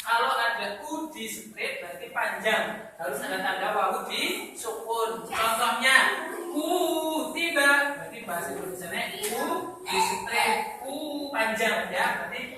Kalau ada u di split berarti panjang, harus ada tanda wawu di sukun. Contohnya u tiba, berarti bahasa Indonesianya u di split, u panjang ya, berarti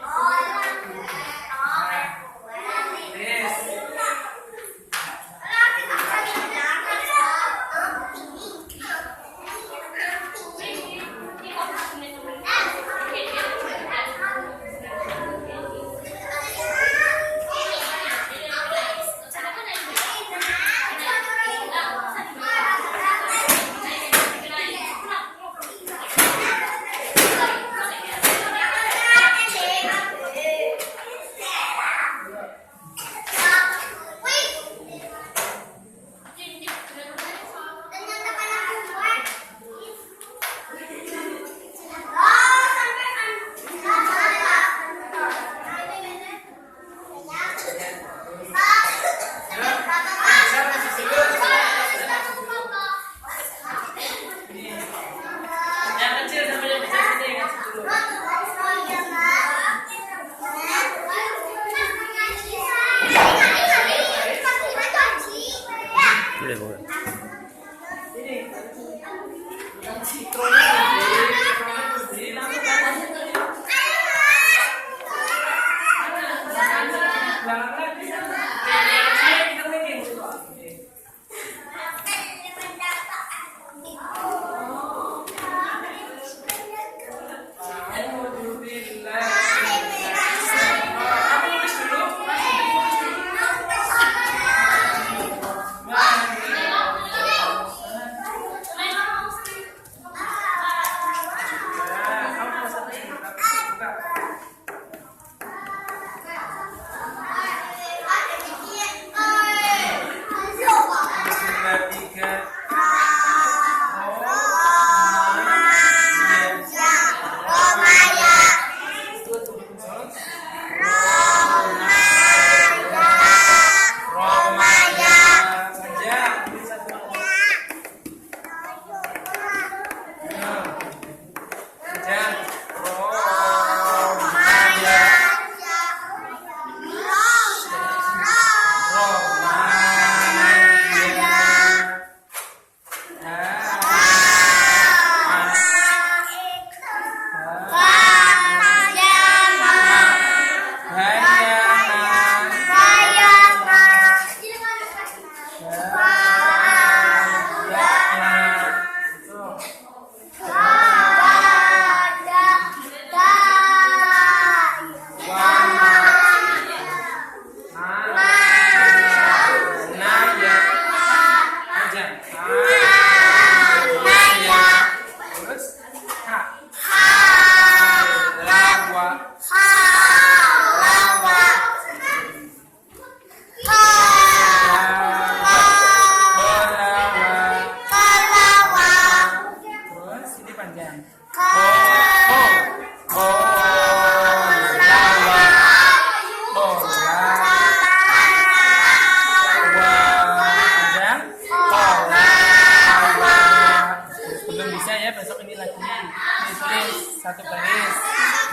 besok ini lagunya ditulis satu baris,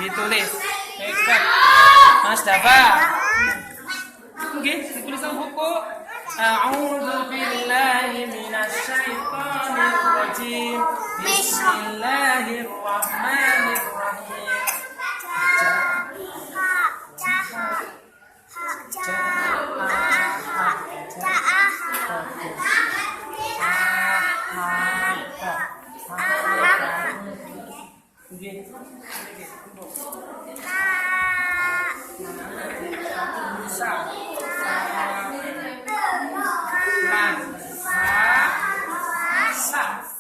ditulis Ustaz Mas Dafa mungkin ditulis sama buku. A'udzu billahi minasy syaithanir rajim. Bismillahirrahmanirrahim. Sa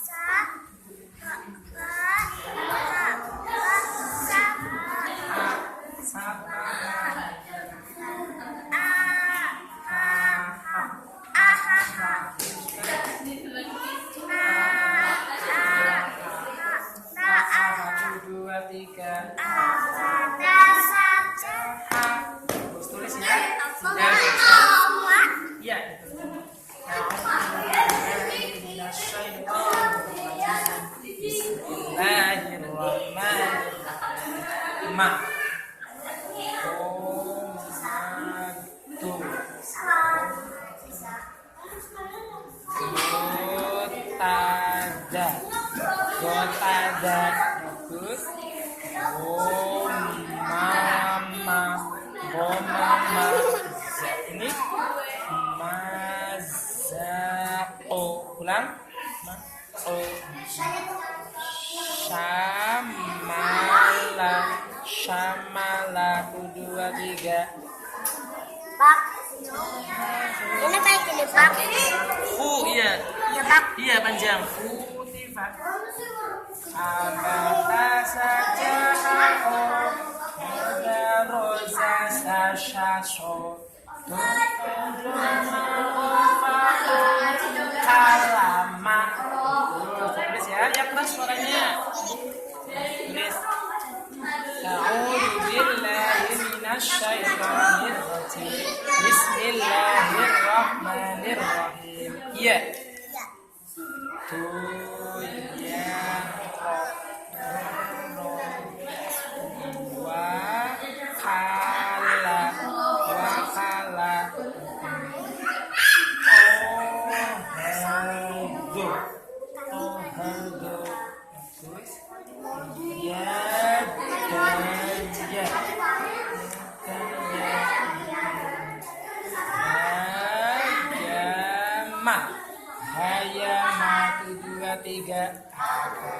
Bismillahirrahmanirrahim. Ma. Gotada. Gotada. Bagus. Mama. Mama. Ini mazako. Ulang. Syamala. Syamala. 1, 2, 3. Pak. Ini baik ini Pak. Iya. Ya Pak. Iya panjang. Kutifat. Abata saja aku. Rosa sasho. Kalama. Tulis ya, yang keras suaranya. Tulis. A'udzu billahi minasyaitonir rajim. Bismillahirrahmanirrahim. Iya. Tuh ya. Wakala. Wakala. Ohado. Terus. Ya. Hayama 1, 2, 3. Aku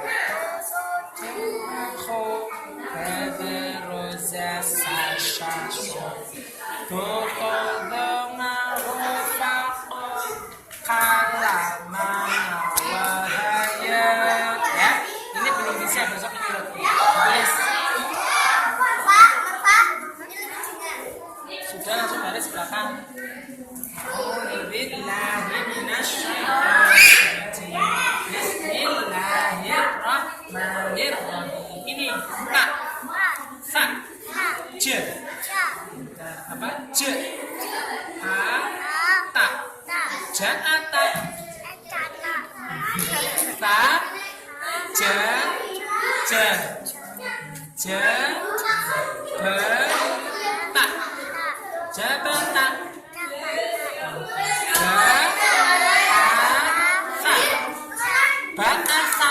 Rosa Sasha Tukodonga Rufako Kalama Wahaya. Ya, ini belum bisa, besok ini tulis. Sudah langsung baris belakang. Bismillahirrahmanirrahim. Ini tak sa je apa je ta ja'ata ta je ta jabata bahasa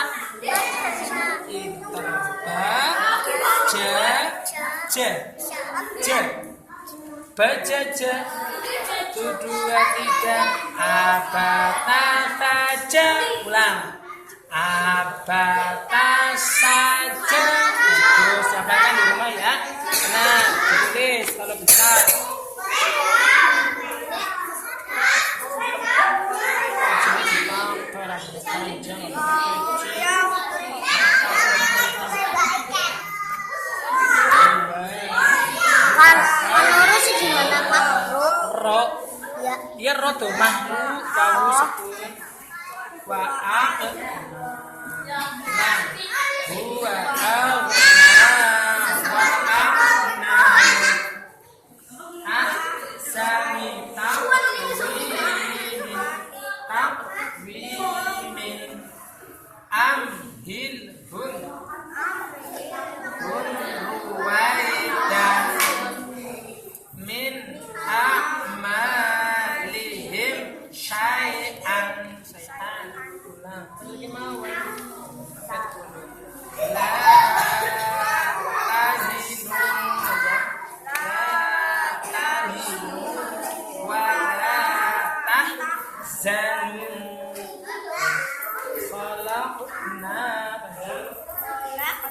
bajaja 1, 2, 3. Abata saja. Ulang. Abata saja. Itu siapkan di rumah ya. Nah, tulis kalau bisa. Lurus gimana Pak? Ro. Ya. Dia ro tuh mahru wawu sukun. Wa a. Nah. Huwa au. Wa a. Sami takwimin amhilhun ruwaidan min a'malihim syai'an. Ulang. La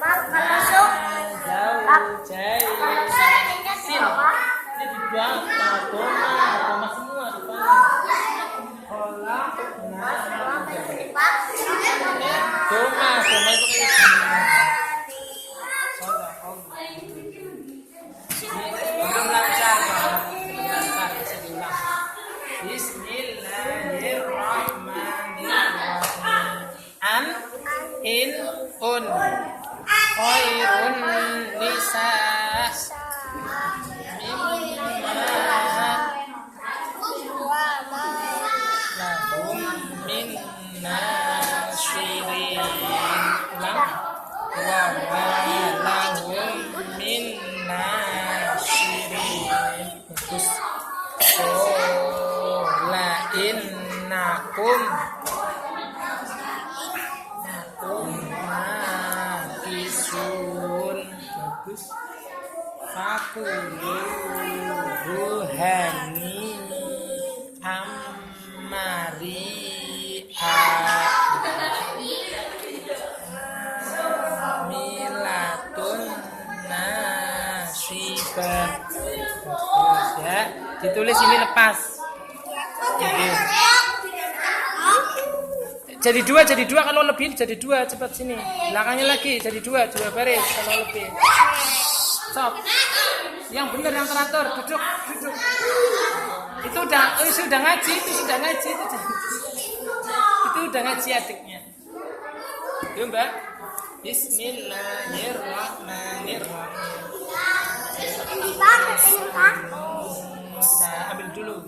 Masuk. Ini dibuang sama semua Doma itu belum lancar, bisa diulang. Bismillahirrahmanirrahim. In un khairun nisa lahum minna nasirin. Ulang. Wa ma lahum min nasirin. Bagus. La innakum makisun. Bagus. Fakulu ruhani amari milatun nasibah. Bagus ya. Ditulis ini lepas. Jadi dua kalau lebih jadi dua, cepat sini. Belakangnya lagi jadi dua baris kalau lebih. Stop. Yang benar yang teratur, duduk. Itu sudah ngaji. Itu udah ngaji adiknya. Yuk, Mbak. Bismillahirrahmanirrahim. Saya ambil dulu.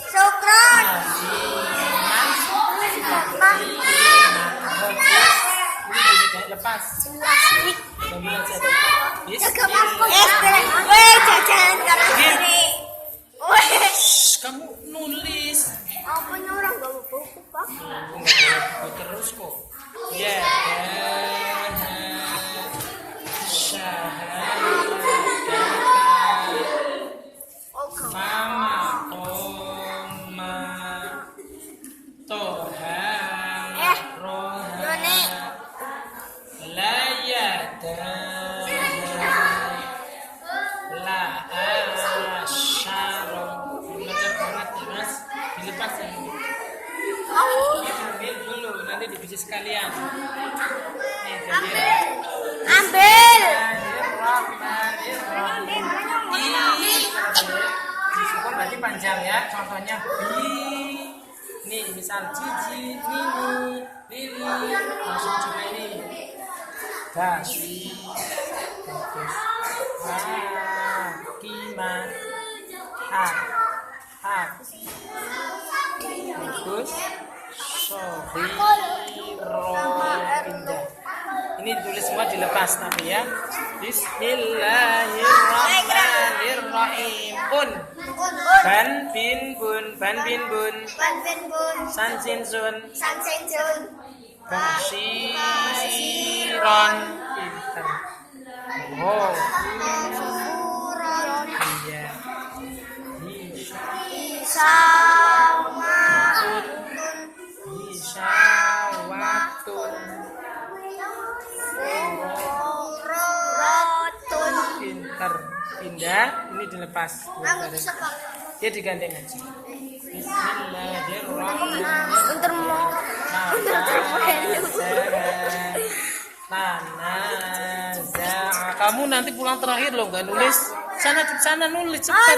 Syukron. Lepas. Kamu nulis. Apa orang bawa buku, Pak? Terus kok. Ya. Dulu nanti dibici sekalian. Nih, jadi Ambil. Disukun berarti panjang ya. Contohnya bi. Nih misal cici, nini, lili. Masuk juga ini. Daswi. Bagus. Kima. Bagus. Pindah. Ini ditulis semua dilepas tapi ya. Bismillahirrahmanirrahim. Ban bin bun. San sin sun. Basiron. Pintar. Oh. Iya. Isyawatun. Pintar. Pindah. Ini dilepas. Dia digandeng aja. Kamu nanti pulang terakhir loh, nggak nulis. Sana nulis cepat.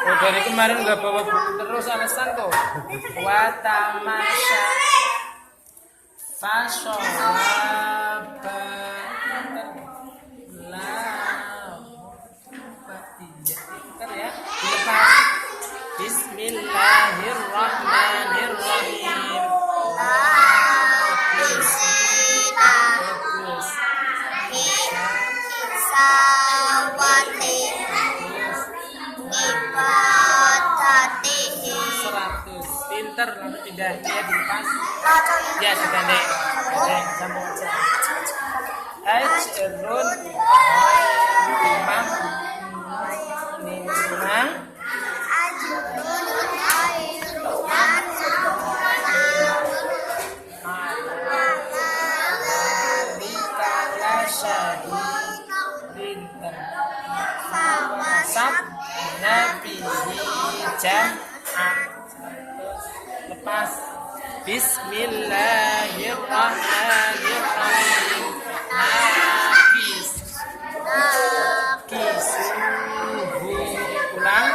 Oh, dari kemarin nggak bawa buku terus alasan kok. Watamasya fasolaba ya. Bismillahirrahmanirrahim. Sawati ibadatihi. 100. Pinter lalu pindah dia dilepas. Ya digandeng. Sambung aja. Ajrun imam nimang Nabi jam'ah. Lepas. Bismillahirrahmanirrahim. Nafis. Kisuhu. Ulang.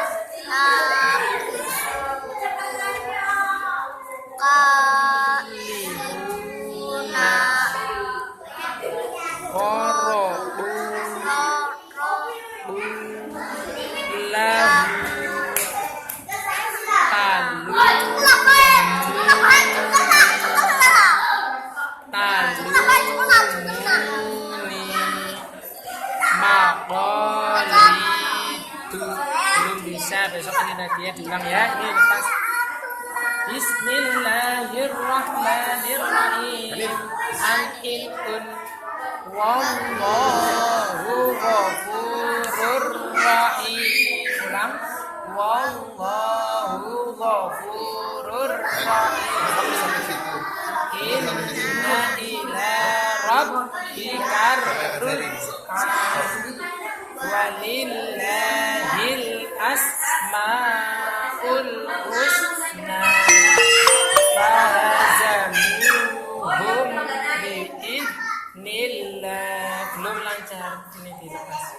bisa besok ini lagi ya diulang ya. Ini lepas. Bismillahirrahmanirrahim. An-in-un. Wallahu ghafurur rahim. Ulang. Wallahu ghafurur rahim. Inna ila rabbikar walillahil asmaul husna fahazamuhum biidnillah. Belum lancar, ini dilepas.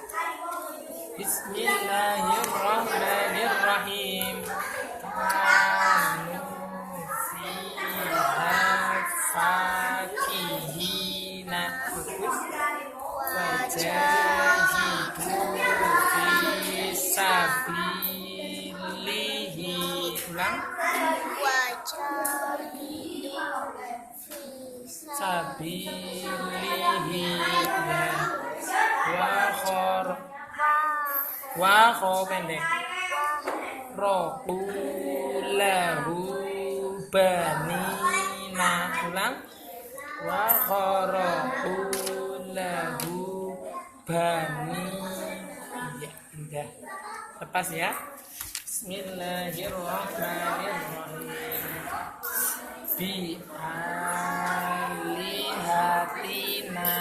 Bismillahirrahmanirrahim. Kanu fiha fakihina wajahidu fisabilihi. Ulang. Sabilihi wa kho pendek rohu lahu banina. Ulang. Wa kharahu lahu bani. Ya, udah. Lepas ya. Bismillahirrahmanirrahim. Bi alihatina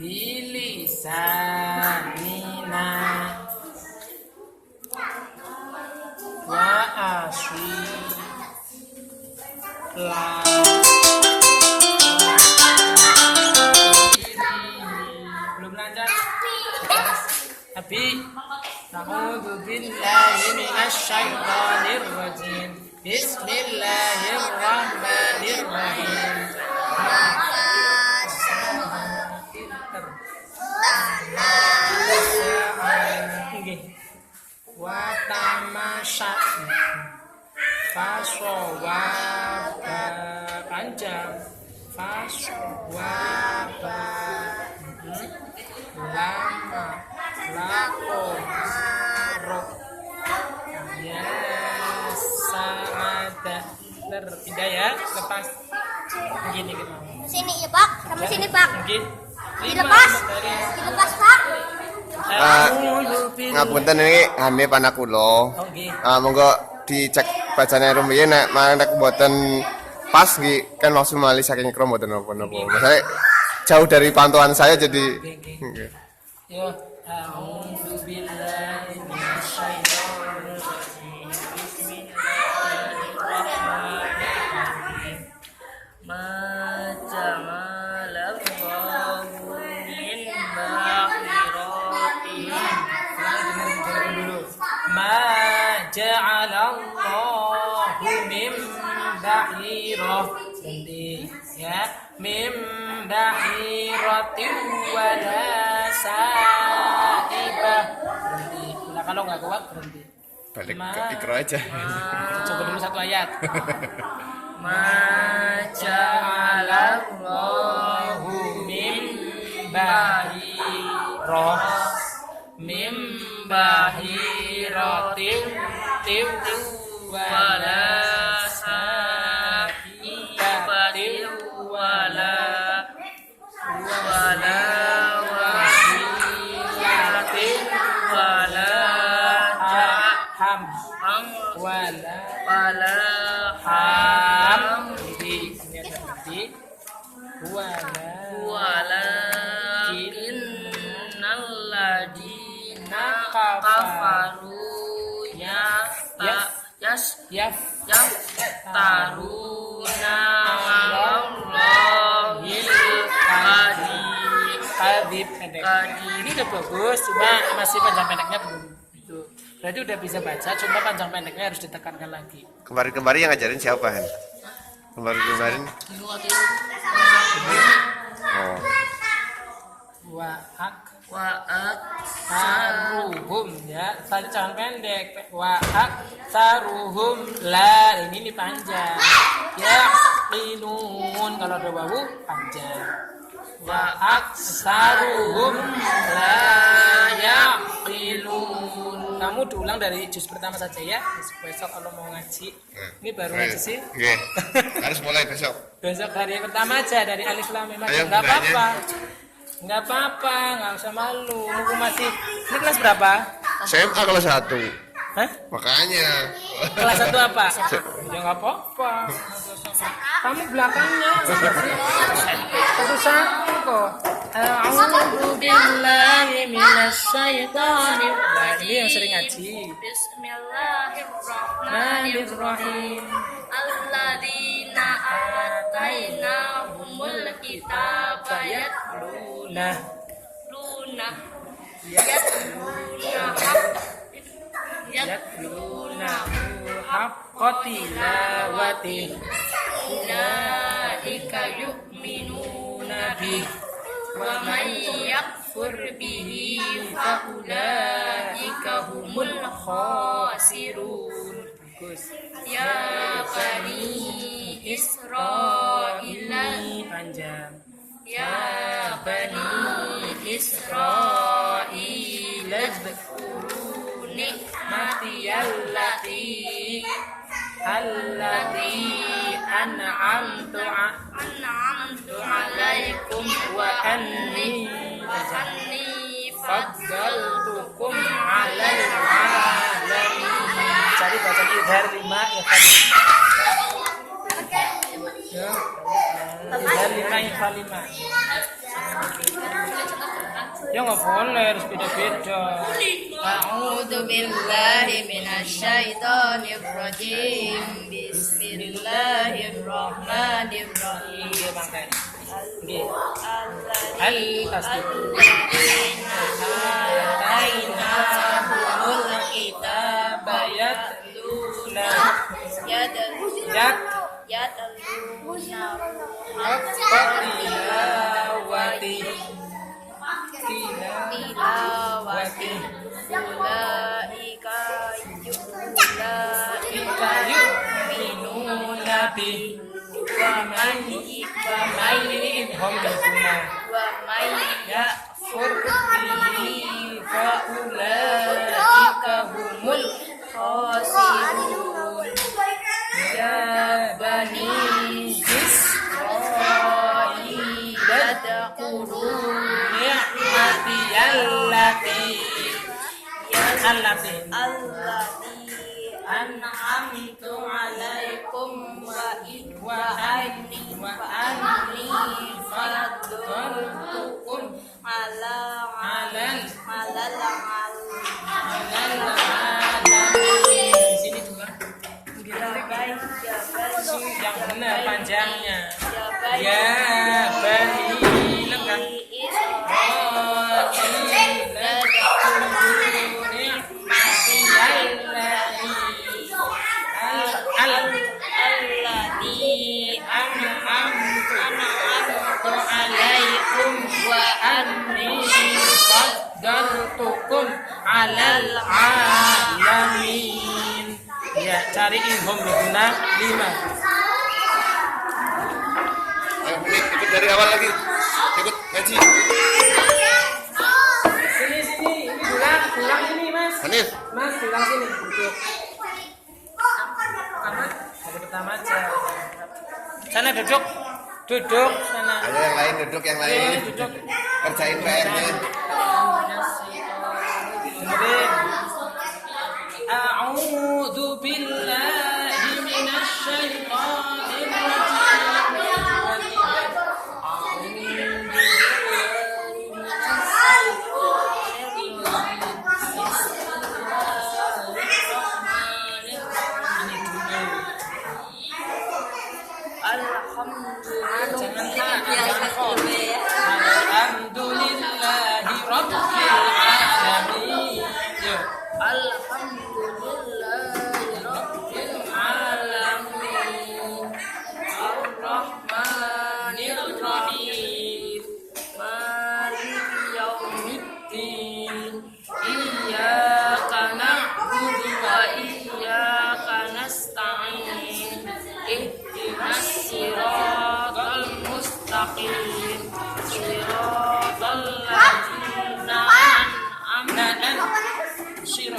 bilisanina wa asli la. Belum lancar. Tapi na'udzu billahi minasy syaithanir rajim. Bismillahirrahmanirrahim. Wa tamasya fasawaba panjang fasawaba lama lako ro ya saada tidak ya. Lepas begini kita Sini ya Pak, sama sini Pak. mungkin Dilepas, Pak. Ngapunten ini Hanif anak kula. Oke. Monggo dicek bacane rumiyin nek nek mboten pas nggih kan langsung mali saking kro mboten napa-napa. Masale jauh dari pantauan saya jadi nggih. Yo, a'udzu billahi minasyaitonir rajim. Bismillahirrahmanirrahim. Ma ja'alallahu min bakhiratin. Ma ja'alallahu min bakhirah. Ya, min bahiratin wala saibah. Berhenti. Nah, kalau nggak kuat berhenti. Balik ke ikro aja. Coba dulu satu ayat. Ma ja'alallahu min bahiratin wala saibatin wala wasilatin wala ham wala ham di sini ada di wala innal ladina kafaru taruna Allahil kadhib. Ini udah bagus, cuma masih panjang pendeknya belum itu. Berarti udah bisa baca, cuma panjang pendeknya harus ditekankan lagi. Kemarin-kemarin yang ngajarin siapa, Han? Kemarin. Oh. Wa'ak saruhum ya, tadi jangan pendek. Wa'ak saruhum la, ini panjang. Ya qinun, kalau ada wawu panjang. Wa'ak saruhum la yaqilun, kamu diulang dari juz pertama saja ya. Besok kalau mau ngaji. Ini baru ngaji sih. Nggih. Harus mulai besok. Besok hari pertama aja dari alif lam mim. Ayo, Enggak mulainya. apa-apa. Enggak apa-apa, enggak usah malu. Mumpung masih ini kelas berapa? SMA kelas 1. Hah? Makanya. Kelas 1 apa? Ya enggak apa-apa. Kamu belakangnya. Satu kok. A'udzu billahi minasyaitonir rajim. Ini yang sering ngaji. Bismillahirrahmanirrahim. Alladzina atainahumul kitaba Nah, yatluna haqqa tilawati ulaika yu'minuna bih wa man yakfur bihi fa ulaika humul khasirun. bagus. Ya bani Israila, Panjang. ya bani Israila, dzkuru ni'mati allati an'amtu alaikum wa anni faddaltukum 'alal 'alamin. Cari baca idhar 5 ya. Idhar 5 ya 5. Ya nggak boleh, harus beda-beda. A'udzu billahi minasyaitonir rajim. Bismillahirrahmanirrahim. Iya bangkai. Nggih. Al tasbih. Ataina humul kitaba Yatluna yatluna haqqa tilawati tilawati ulaika yu'minuna bih wa man yu'minuna wa may yakfur bihi fa ulaika humul khasirun. ya bani Israila, dzkuru ni'mati allati allati an'amtu alaikum wa anni faddaltukum ala Alal. alamin. di sini juga Ya baik, ya baik, yang benar panjangnya ya ya bani lengkap alladzi an'amtu alaikum wa anni faddaltukum 'alal 'alamin. Ya, cari info berguna 5. Ayo, ikut dari awal lagi. Ikut ngaji. Sini, ini pulang sini, Mas. Hanif. Mas, pulang sini. Duduk. Aman? Dari pertama aja. Sana duduk. Duduk sana. Ayo yang lain duduk yang lain. Duduk. Kerjain PR-nya. Dengerin. A'udzu billahi minasyaitonir Alhamdulillahi rabbil alamin. Alhamdulillahi rabbil alamin. Ar-Rahmanir Rahim. Maliki yaumiddin. Iyyaka na'budu wa iyyaka nasta'in. Ihdinas siratal mustaqim. Siratal ladzina an'amta Siro.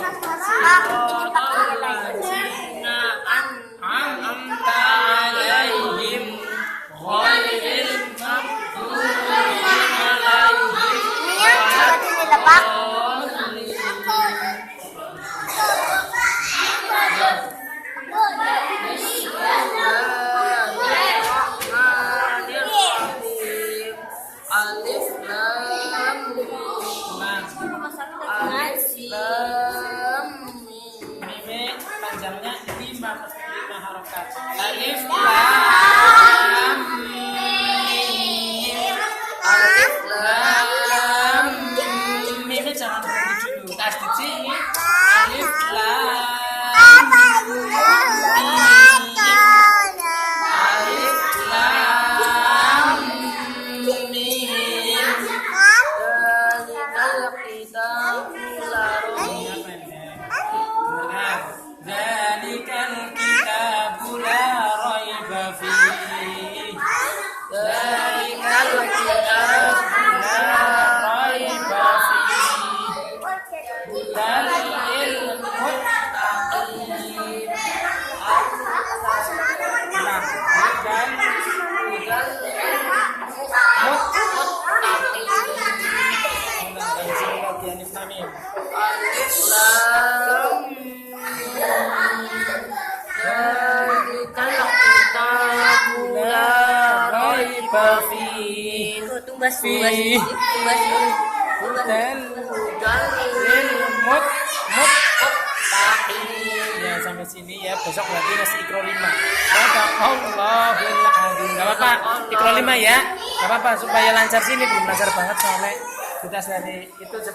Alif lam mim. Alif lam mim. Jangan berhenti dulu. Tasdid sini. Alif lam mim. Alif lam mim. Zalikal kitabu la raiba Dzalikal kitabu la raiba fihi. Zalikal kitabu la raiba fihi. Hudan lil muttaqin. Nah, dan Hudan lil muttaqin. Alif Lam Mim. Alif lam mim. Zalikal kitabu la raiba fihi. Tumbas, Fi. tumbas, Dan Hudan lil muttaqin. Ya sampai sini ya, besok berarti masih ikro 5. Sadaqallahul adzim. Enggak apa-apa, ikro 5 ya. Enggak apa-apa supaya lancar sini, belum lancar banget soalnya kita dari itu